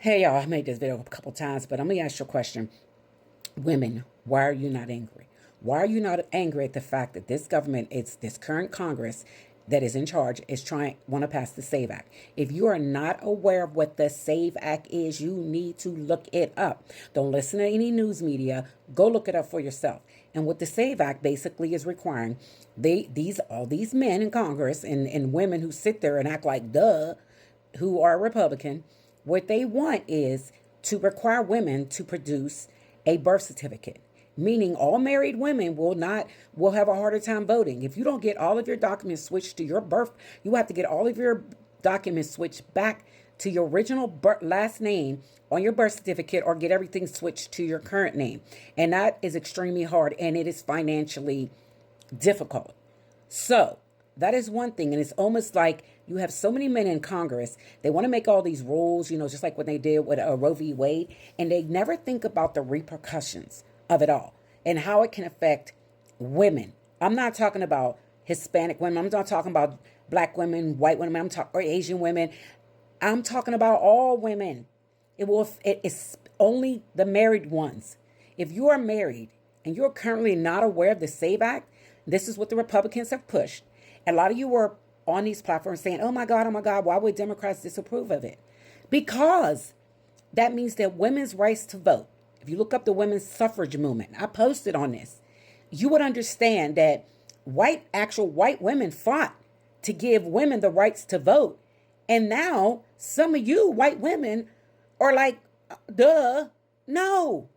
Hey y'all, I made this video a couple times, but I'm gonna ask you a question. Women, why are you not angry? Why are you not angry at the fact that this government, it's this current Congress that is in charge, is want to pass the SAVE Act? If you are not aware of what the SAVE Act is, you need to look it up. Don't listen to any news media. Go look it up for yourself. And what the SAVE Act basically is requiring, all these men in Congress and women who sit there and act like duh, who are Republican, what they want is to require women to produce a birth certificate, meaning all married women will have a harder time voting. If you don't get all of your documents switched to your birth, you have to get all of your documents switched back to your original last name on your birth certificate, or get everything switched to your current name. And that is extremely hard, and it is financially difficult. So that is one thing. And it's almost like you have so many men in Congress. They want to make all these rules, just like what they did with Roe v. Wade. And they never think about the repercussions of it all and how it can affect women. I'm not talking about Hispanic women. I'm not talking about black women, white women, or Asian women. I'm talking about all women. It's only the married ones. If you are married and you're currently not aware of the SAVE Act, this is what the Republicans have pushed. A lot of you were on these platforms saying, oh my God, why would Democrats disapprove of it? Because that means that women's rights to vote, if you look up the women's suffrage movement, I posted on this, you would understand that actual white women fought to give women the rights to vote. And now some of you white women are like, duh, no.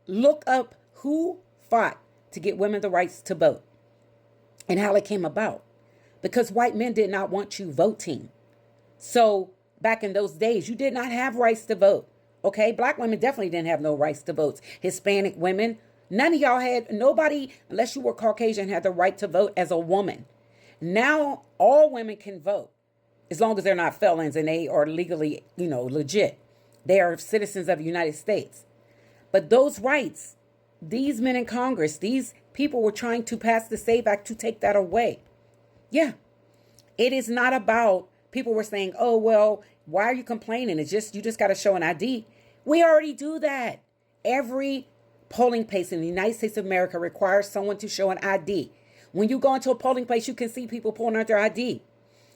Look up who fought to get women the rights to vote and how it came about. Because white men did not want you voting. So back in those days, you did not have rights to vote. Okay, black women definitely didn't have no rights to vote. Hispanic women, none of y'all had, nobody, unless you were Caucasian, had the right to vote as a woman. Now all women can vote as long as they're not felons and they are legally, legit. They are citizens of the United States. But those rights, these men in Congress, these people were trying to pass the SAVE Act to take that away. Yeah, it is not about, people were saying, oh, well, why are you complaining? You just got to show an ID. We already do that. Every polling place in the United States of America requires someone to show an ID. When you go into a polling place, you can see people pulling out their ID.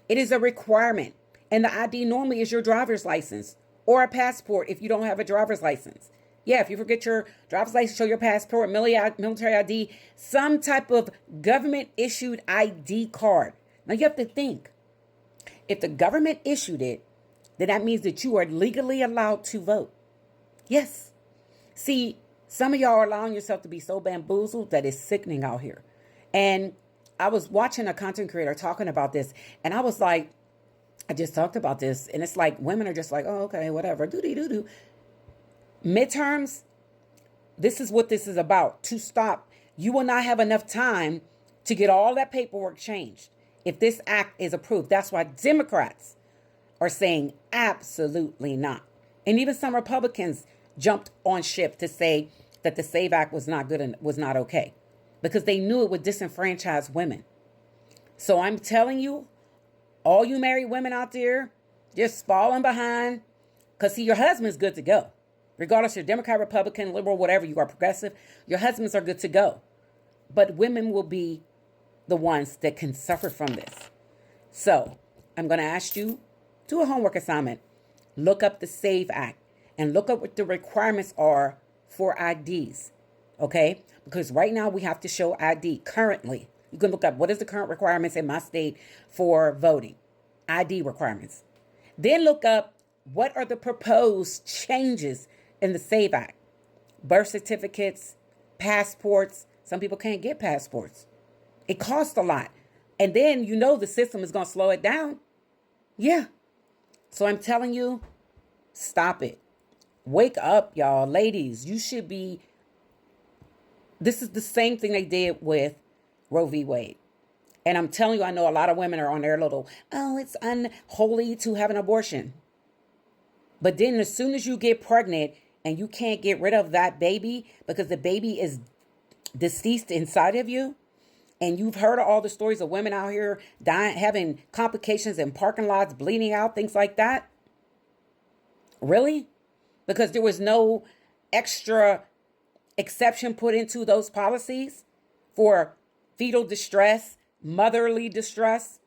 It is a requirement. And the ID normally is your driver's license or a passport if you don't have a driver's license. Yeah, if you forget your driver's license, show your passport, military ID, some type of government-issued ID card. Now, you have to think. If the government issued it, then that means that you are legally allowed to vote. Yes. See, some of y'all are allowing yourself to be so bamboozled that it's sickening out here. And I was watching a content creator talking about this, and I was like, I just talked about this, and it's like women are just like, oh, okay, whatever, do-dee-doo-doo. Midterms, this is what this is about, to stop. You will not have enough time to get all that paperwork changed if this act is approved. That's why Democrats are saying absolutely not. And even some Republicans jumped on ship to say that the SAVE Act was not good and was not okay because they knew it would disenfranchise women. So I'm telling you, all you married women out there, just falling behind, because see, your husband's good to go. Regardless if you're Democrat, Republican, liberal, whatever, you are progressive, your husbands are good to go. But women will be the ones that can suffer from this. So I'm going to ask you, do a homework assignment. Look up the SAVE Act and look up what the requirements are for IDs. Okay? Because right now we have to show ID currently. You can look up what is the current requirements in my state for voting. ID requirements. Then look up what are the proposed changes in the SAVE Act. Birth certificates, passports. Some people can't get passports. It costs a lot. And then the system is going to slow it down. Yeah. So I'm telling you, stop it. Wake up, y'all. Ladies, you should be. This is the same thing they did with Roe v. Wade. And I'm telling you, I know a lot of women are on their little, oh, it's unholy to have an abortion. But then as soon as you get pregnant and you can't get rid of that baby because the baby is deceased inside of you, and you've heard all the stories of women out here dying, having complications in parking lots, bleeding out, things like that. Really? Because there was no extra exception put into those policies for fetal distress, motherly distress.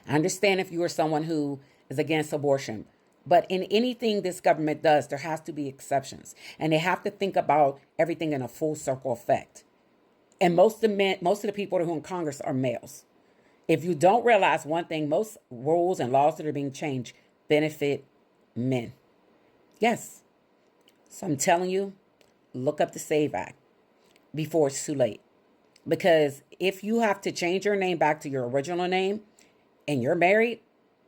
I understand if you are someone who is against abortion, but in anything this government does, there has to be exceptions, and they have to think about everything in a full circle effect. And most of the people who are in Congress are males. If you don't realize one thing, most rules and laws that are being changed benefit men. Yes. So I'm telling you, look up the SAVE Act before it's too late. Because if you have to change your name back to your original name and you're married,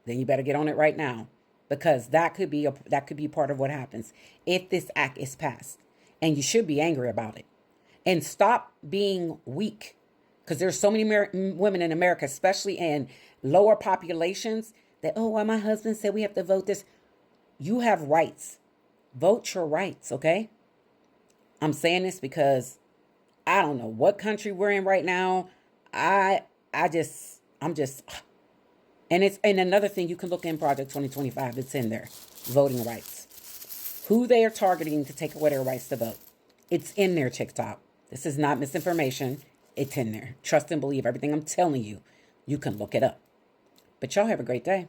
then you better get on it right now. Because that could be part of what happens if this act is passed. And you should be angry about it. And stop being weak. Because there's so many women in America, especially in lower populations, that, oh, well, my husband said we have to vote this. You have rights. Vote your rights, okay? I'm saying this because I don't know what country we're in right now. I'm just, and another thing, you can look in Project 2025. It's in there, voting rights. Who they are targeting to take away their rights to vote. It's in there, TikTok. This is not misinformation. It's in there. Trust and believe everything I'm telling you. You can look it up. But y'all have a great day.